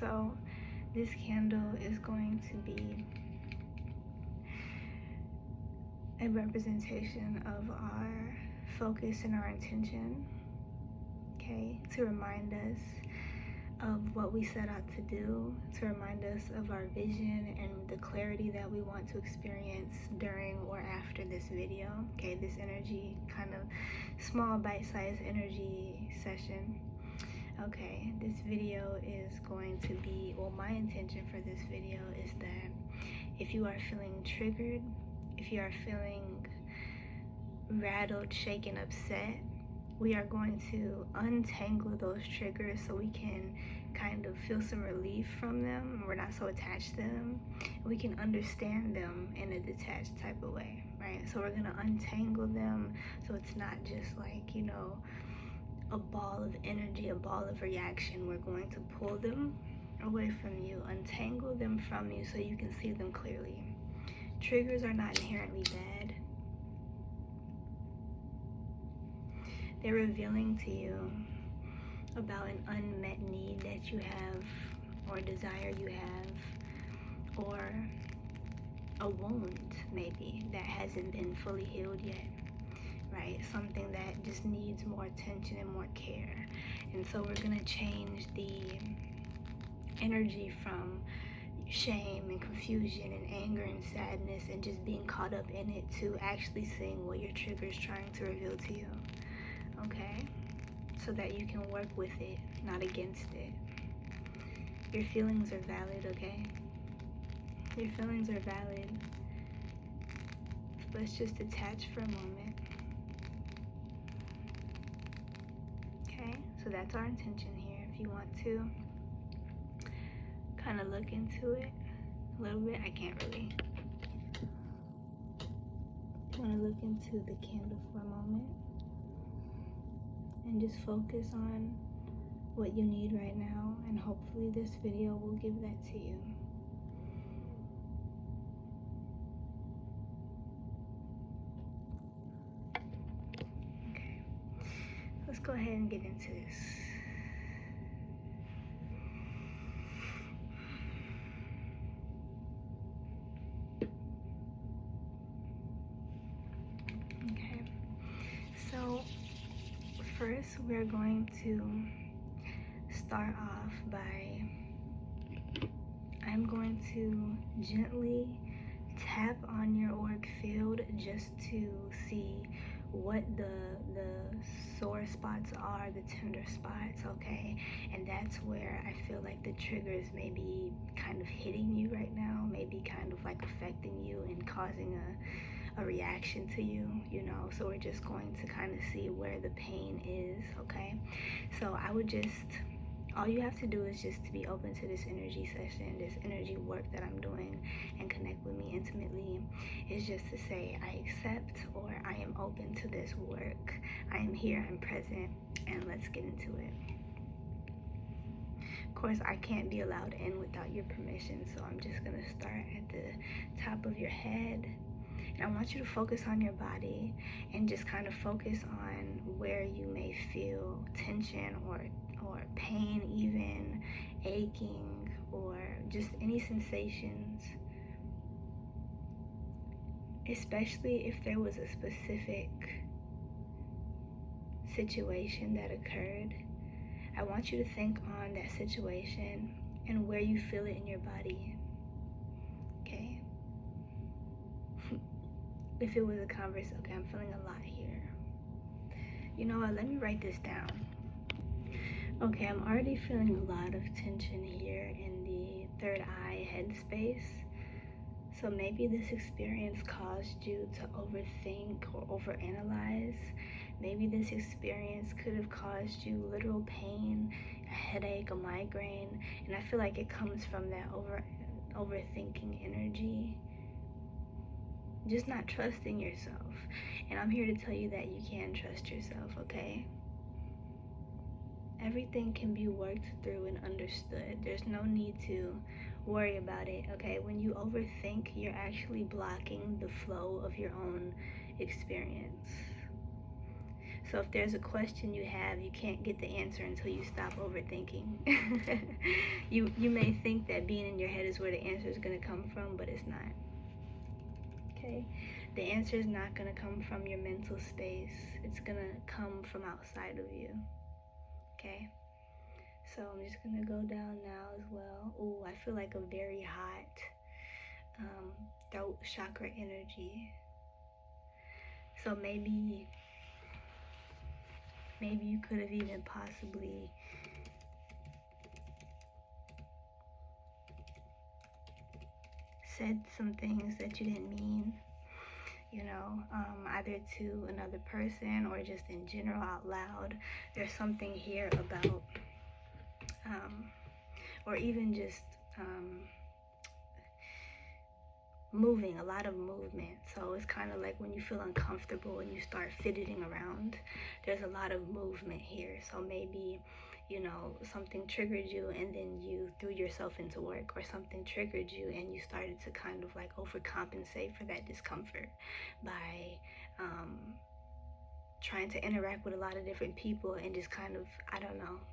So this candle is going to be a representation of our focus and our intention, okay, to remind us of what we set out to do, to remind us of our vision and the clarity that we want to experience during or after this video, okay, this energy, kind of small bite-sized energy session. Okay, this video is going to be, well, my intention for this video is that if you are feeling triggered, if you are feeling rattled, shaken, upset, we are going to untangle those triggers so we can kind of feel some relief from them. We're not so attached to them. We can understand them in a detached type of way, right? So we're gonna untangle them so it's not just like, you know, a ball of energy, a ball of reaction. We're going to pull them away from you, untangle them from you so you can see them clearly. Triggers are not inherently bad. They're revealing to you about an unmet need that you have, or desire you have, or a wound maybe that hasn't been fully healed yet, right? Something that just needs more attention and more care. And so we're gonna change the energy from shame and confusion and anger and sadness and just being caught up in it to actually seeing what your trigger is trying to reveal to you, okay? So that you can work with it, not against it. Your feelings are valid, okay? Your feelings are valid. Let's just detach for a moment. Okay, so that's our intention here. If you want to kind of look into it a little bit, I can't really. I want to look into the candle for a moment and just focus on what you need right now, and hopefully this video will give that to you. Okay, let's go ahead and get into this. Okay, so first we're going to start off by, I'm going to gently tap on your auric field just to see what the sore spots are, the tender spots, okay? And that's where I feel like the triggers may be kind of hitting you right now, maybe kind of like affecting you and causing a reaction to you, you know? So we're just going to kind of see where the pain is, okay? So I would just, all you have to do is just to be open to this energy session, this energy work that I'm doing, and connect with me intimately. Is just to say, I accept, or I am open to this work. I am here, I'm present, and let's get into it. Of course, I can't be allowed in without your permission, so I'm just gonna start at the top of your head. And I want you to focus on your body and just kind of focus on where you may feel tension or pain, even aching, or just any sensations, especially if there was a specific situation that occurred. I want you to think on that situation and where you feel it in your body, okay? If it was a conversation, okay, I'm feeling a lot here. You know what, let me write this down. Okay, I'm already feeling a lot of tension here in the third eye headspace. So maybe this experience caused you to overthink or overanalyze. Maybe this experience could have caused you literal pain, a headache, a migraine, and I feel like it comes from that overthinking energy. Just not trusting yourself. And I'm here to tell you that you can trust yourself, okay? Everything can be worked through and understood. There's no need to worry about it, okay? When you overthink, you're actually blocking the flow of your own experience. So if there's a question you have, you can't get the answer until you stop overthinking. You may think that being in your head is where the answer is going to come from, but it's not. Okay? The answer is not going to come from your mental space. It's going to come from outside of you. Okay? So I'm just going to go down now as well. Ooh, I feel like a very hot throat chakra energy. So maybe you could have even possibly said some things that you didn't mean, either to another person or just in general out loud. There's something here about, or even just moving, a lot of movement. So it's kind of like when you feel uncomfortable and you start fidgeting around, there's a lot of movement here. So maybe, something triggered you and then you threw yourself into work, or something triggered you and you started to kind of like overcompensate for that discomfort by trying to interact with a lot of different people and just kind of,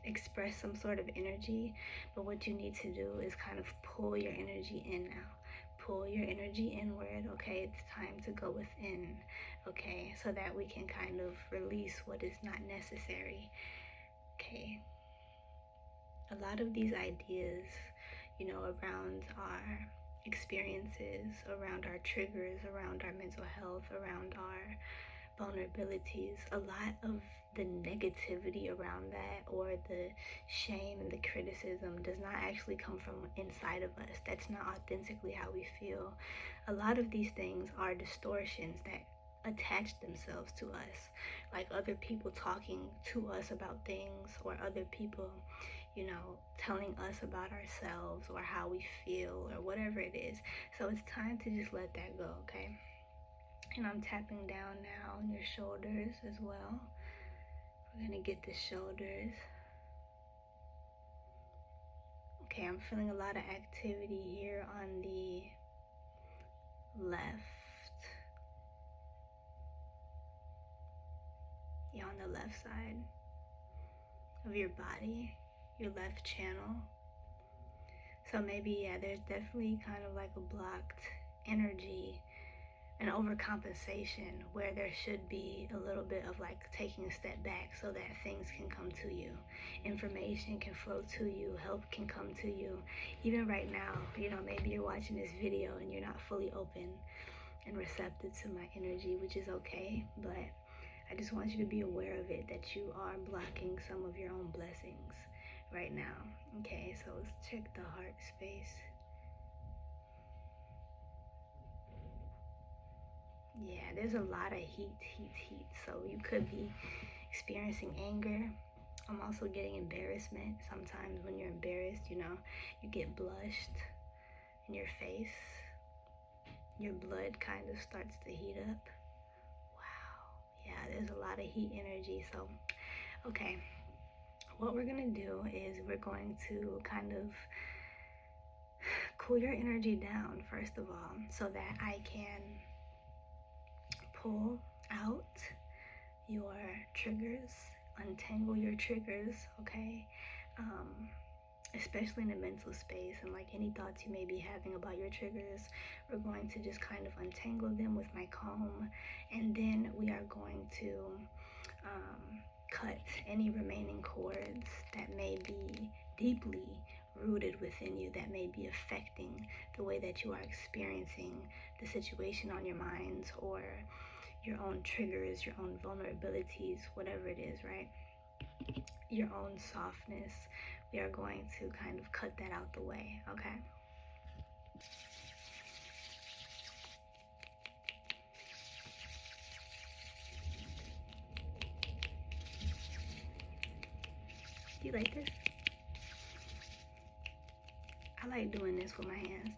express some sort of energy. But what you need to do is kind of pull your energy in now. Pull your energy inward. Okay, it's time to go within. Okay, so that we can kind of release what is not necessary. Okay, a lot of these ideas, around our experiences, around our triggers, around our mental health, around our vulnerabilities, a lot of the negativity around that, or the shame and the criticism, does not actually come from inside of us. That's not authentically how we feel. A lot of these things are distortions that attach themselves to us, like other people talking to us about things, or other people, telling us about ourselves or how we feel or whatever it is. So it's time to just let that go, okay? And I'm tapping down now on your shoulders as well. We're gonna get the shoulders. Okay, I'm feeling a lot of activity here on the left. Yeah, on the left side of your body, your left channel. So maybe, there's definitely kind of like a blocked energy, an overcompensation, where there should be a little bit of like taking a step back so that things can come to you, information can flow to you, help can come to you. Even right now, maybe you're watching this video and you're not fully open and receptive to my energy, which is okay, but I just want you to be aware of it, that you are blocking some of your own blessings right now. Okay, so let's check the heart space. Yeah, there's a lot of heat. So you could be experiencing anger. I'm also getting embarrassment. Sometimes when you're embarrassed, you get blushed in your face. Your blood kind of starts to heat up. Wow. Yeah, there's a lot of heat energy. So, okay. What we're going to do is we're going to kind of cool your energy down, first of all, so that I can pull out your triggers, untangle your triggers, okay? Especially in the mental space, and like any thoughts you may be having about your triggers, we're going to just kind of untangle them with my comb, and then we are going to cut any remaining cords that may be deeply rooted within you, that may be affecting the way that you are experiencing the situation on your minds, or your own triggers, your own vulnerabilities, whatever it is, right? Your own softness. We are going to kind of cut that out the way, okay? Do you like this? I like doing this with my hands.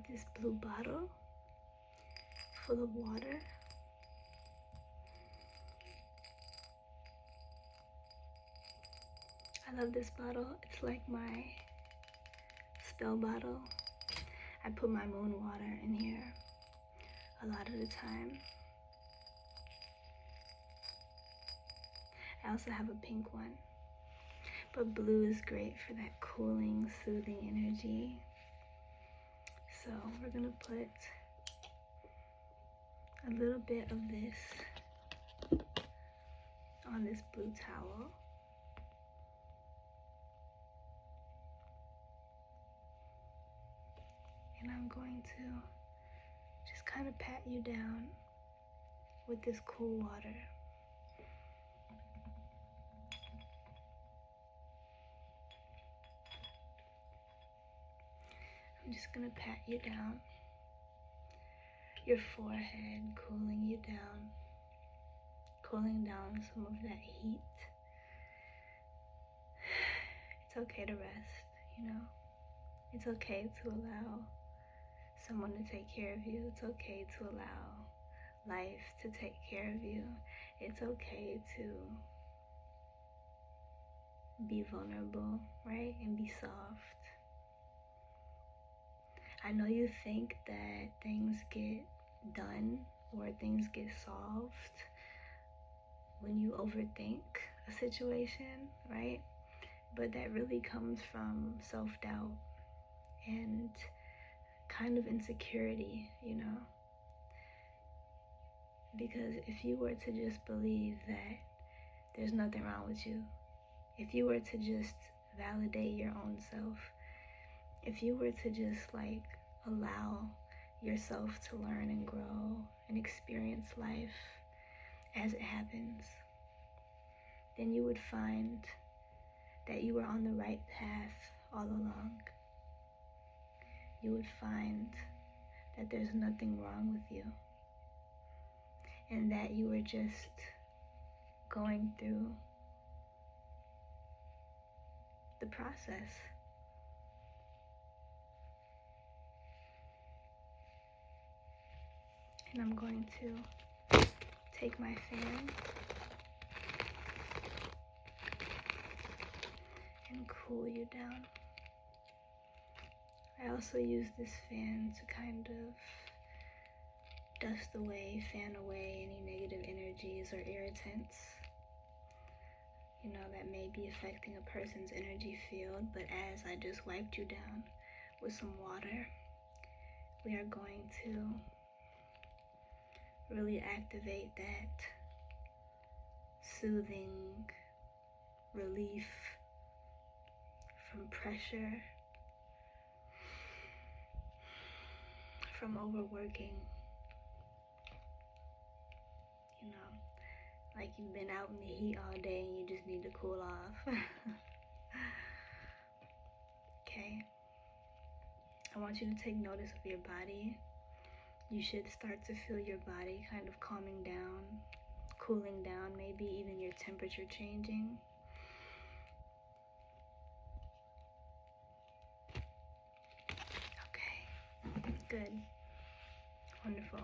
this blue bottle full of water. I love this bottle. It's like my spell bottle. I put my moon water in here a lot of the time. I also have a pink one, but blue is great for that cooling, soothing energy. So we're gonna put a little bit of this on this blue towel. And I'm going to just kind of pat you down with this cool water. I'm just gonna pat you down, your forehead, cooling you down, cooling down some of that heat. It's okay to rest, you know? It's okay to allow someone to take care of you. It's okay to allow life to take care of you. It's okay to be vulnerable, right? And be soft. I know you think that things get done or things get solved when you overthink a situation, right? But that really comes from self-doubt and kind of insecurity, you know? Because if you were to just believe that there's nothing wrong with you, if you were to just validate your own self, if you were to just like allow yourself to learn and grow and experience life as it happens, then you would find that you were on the right path all along. You would find that there's nothing wrong with you and that you were just going through the process. And I'm going to take my fan and cool you down. I also use this fan to kind of dust away, fan away any negative energies or irritants, you know, that may be affecting a person's energy field. But as I just wiped you down with some water, we are going to really activate that soothing relief from pressure, from overworking, you know, like you've been out in the heat all day and you just need to cool off. Okay, I want you to take notice of your body. You should start to feel your body kind of calming down, cooling down, maybe even your temperature changing. Okay, good, wonderful.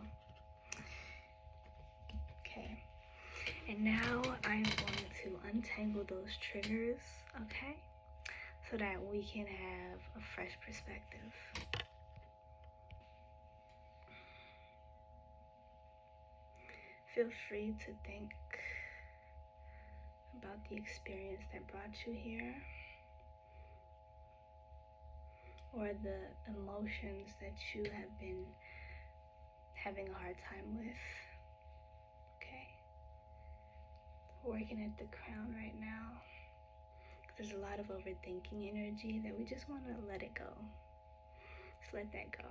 Okay, and now I'm going to untangle those triggers, okay, so that we can have a fresh perspective. Feel free to think about the experience that brought you here, or the emotions that you have been having a hard time with. Okay, working at the crown right now. There's a lot of overthinking energy that we just want to let it go. Just let that go.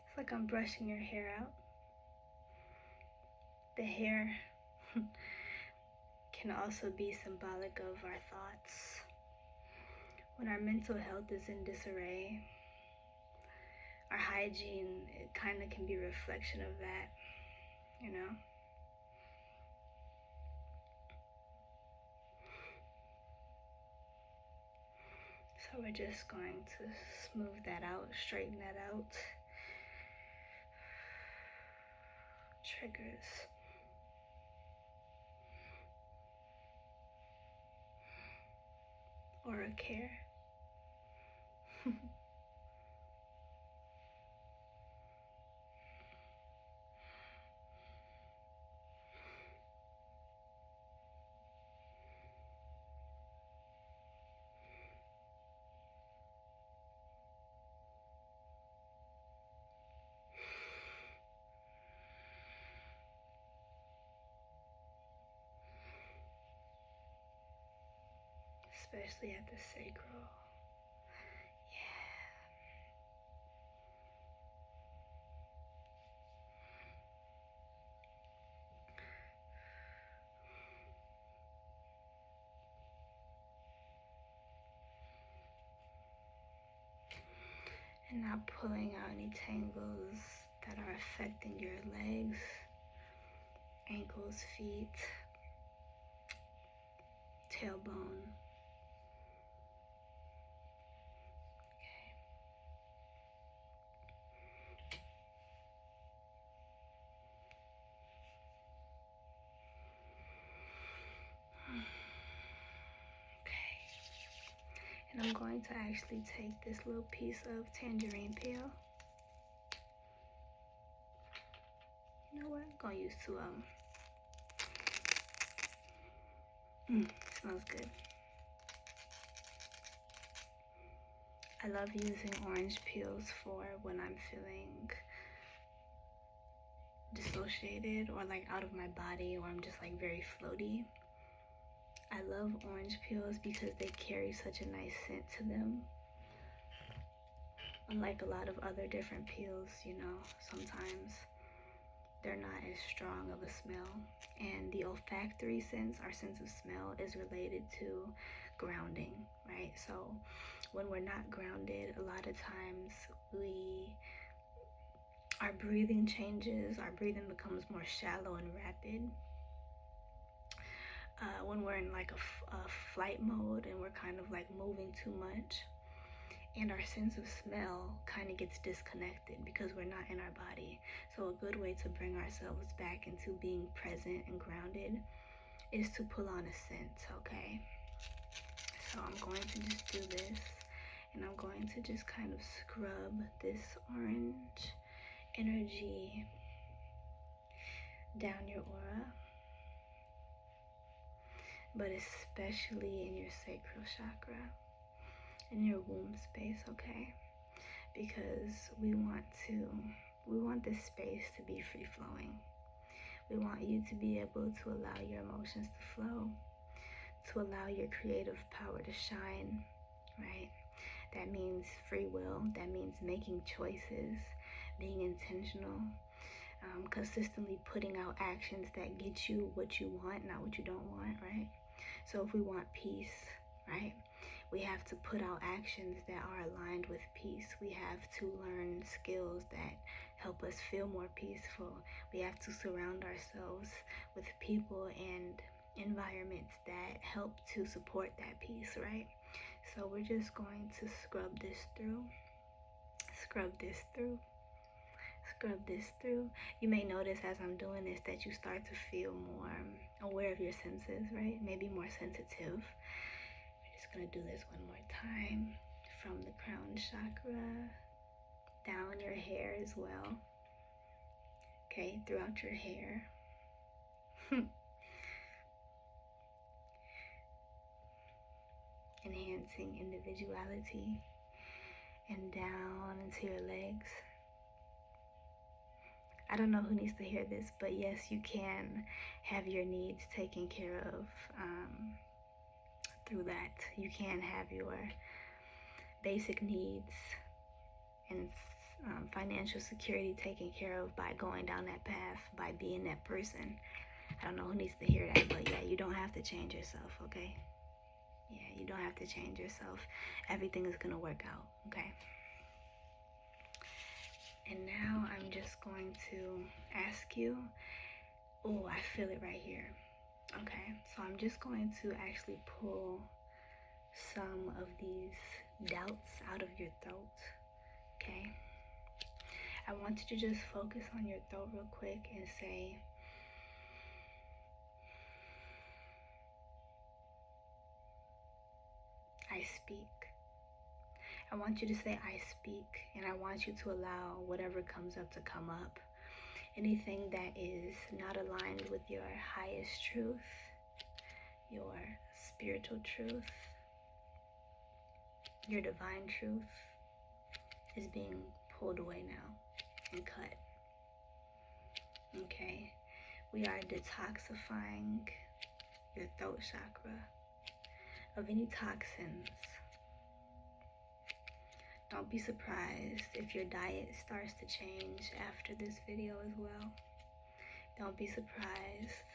It's like I'm brushing your hair out. The hair can also be symbolic of our thoughts. When our mental health is in disarray, our hygiene, it kind of can be a reflection of that. you know? So we're just going to smooth that out, straighten that out. Triggers. Or a care. Especially at the sacral. And now pulling out any tangles that are affecting your legs, ankles, feet, tailbone. And I'm going to actually take this little piece of tangerine peel. You know what? I'm going to use two of them. Smells good. I love using orange peels for when I'm feeling dissociated or like out of my body, or I'm just like very floaty. I love orange peels because they carry such a nice scent to them. Unlike a lot of other different peels, you know, sometimes they're not as strong of a smell. And the olfactory sense, our sense of smell, is related to grounding, right? So when we're not grounded, a lot of times our breathing changes, our breathing becomes more shallow and rapid. When we're in like a flight mode and we're kind of like moving too much, and our sense of smell kind of gets disconnected because we're not in our body. So a good way to bring ourselves back into being present and grounded is to pull on a scent, okay? So I'm going to just do this, and I'm going to just kind of scrub this orange energy down your aura, but especially in your sacral chakra, in your womb space, okay? Because we want this space to be free flowing. We want you to be able to allow your emotions to flow, to allow your creative power to shine, right? That means free will. That means making choices, being intentional, consistently putting out actions that get you what you want, not what you don't want, right? So if we want peace, right, we have to put out actions that are aligned with peace. We have to learn skills that help us feel more peaceful. We have to surround ourselves with people and environments that help to support that peace, right? So we're just going to scrub this through, scrub this through, scrub this through. You may notice as I'm doing this that you start to feel more aware of your senses, right? Maybe more sensitive. We're just gonna do this one more time, from the crown chakra, down your hair as well, okay, throughout your hair. Enhancing individuality, and down into your legs. I don't know who needs to hear this, but yes, you can have your needs taken care of through that. You can have your basic needs and financial security taken care of by going down that path, by being that person. I don't know who needs to hear that, but yeah, you don't have to change yourself, okay? Yeah, you don't have to change yourself. Everything is gonna work out, okay? And now I'm just going to ask you Oh, I feel it right here. Okay, so I'm just going to actually pull some of these doubts out of your throat. Okay, I want you to just focus on your throat real quick and say, I speak. I want you to say, I speak, and I want you to allow whatever comes up to come up. Anything that is not aligned with your highest truth, your spiritual truth, your divine truth is being pulled away now and cut. Okay, we are detoxifying your throat chakra of any toxins. Don't be surprised if your diet starts to change after this video as well. Don't be surprised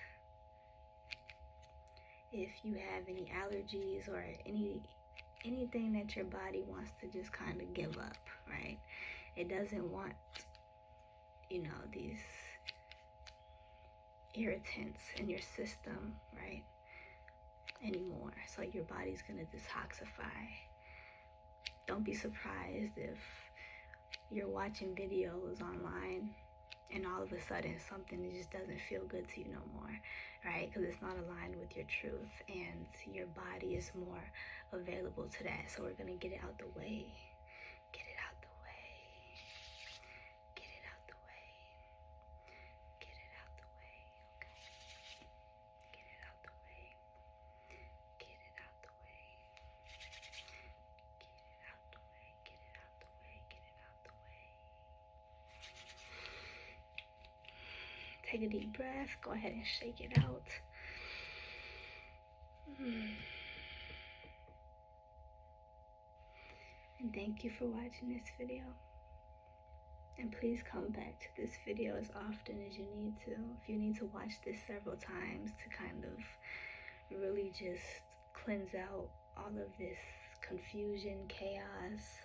if you have any allergies or anything that your body wants to just kind of give up, right? It doesn't want, these irritants in your system, right, anymore. So your body's gonna detoxify. Don't be surprised if you're watching videos online and all of a sudden something just doesn't feel good to you no more, right? Because it's not aligned with your truth and your body is more available to that. So we're gonna get it out the way. Get it out the way. Get it out the way. Get it out the way. Okay. Get it out the way. Get it out the way. Get it out the way. Get it out the way. Get it out the way. Take a deep breath. Go ahead and shake it out. And thank you for watching this video. And please come back to this video as often as you need to. If you need to watch this several times to kind of really just cleanse out all of this confusion, chaos,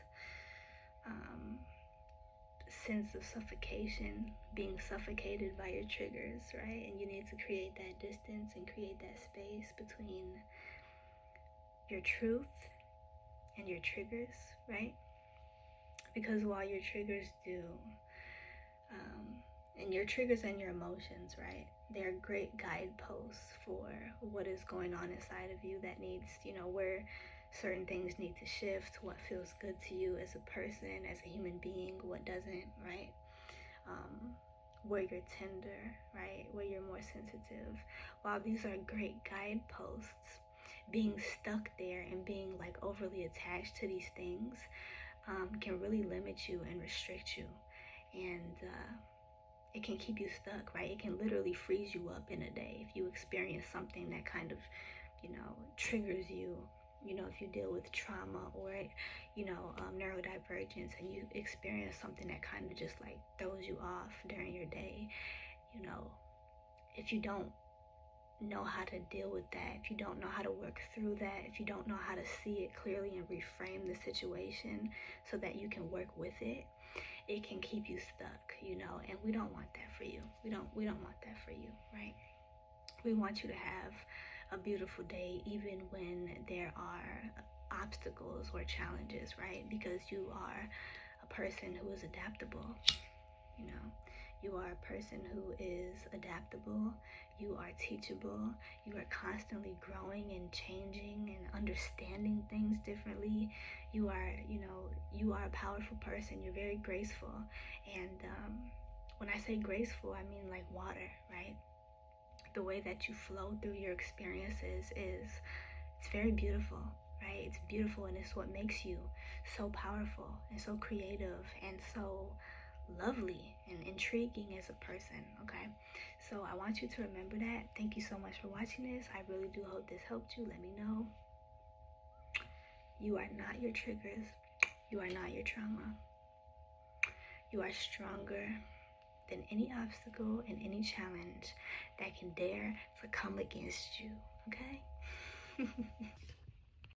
sense of suffocation, being suffocated by your triggers, right? And you need to create that distance and create that space between your truth and your triggers, right? Because while your triggers do, and your triggers and your emotions, right, they're great guideposts for what is going on inside of you that needs, where certain things need to shift, what feels good to you as a person, as a human being, what doesn't, right? Where you're tender, right? Where you're more sensitive. While these are great guideposts, being stuck there and being like overly attached to these things can really limit you and restrict you. And it can keep you stuck, right? It can literally freeze you up in a day if you experience something that kind of, triggers you. If you deal with trauma or, neurodivergence and you experience something that kind of just like throws you off during your day, if you don't know how to deal with that, if you don't know how to work through that, if you don't know how to see it clearly and reframe the situation so that you can work with it, it can keep you stuck, and we don't want that for you. We don't want that for you, right? We want you to have a beautiful day even when there are obstacles or challenges, right? Because you are a person who is adaptable, you are a person who is adaptable, you are teachable, you are constantly growing and changing and understanding things differently. You are a powerful person. You're very graceful. And when I say graceful, I mean like water, right? The way that you flow through your experiences it's very beautiful, right? It's beautiful, and it's what makes you so powerful and so creative and so lovely and intriguing as a person, okay? So I want you to remember that. Thank you so much for watching this. I really do hope this helped you. Let me know. You are not your triggers. You are not your trauma. You are stronger than any obstacle and any challenge that can dare to come against you, okay?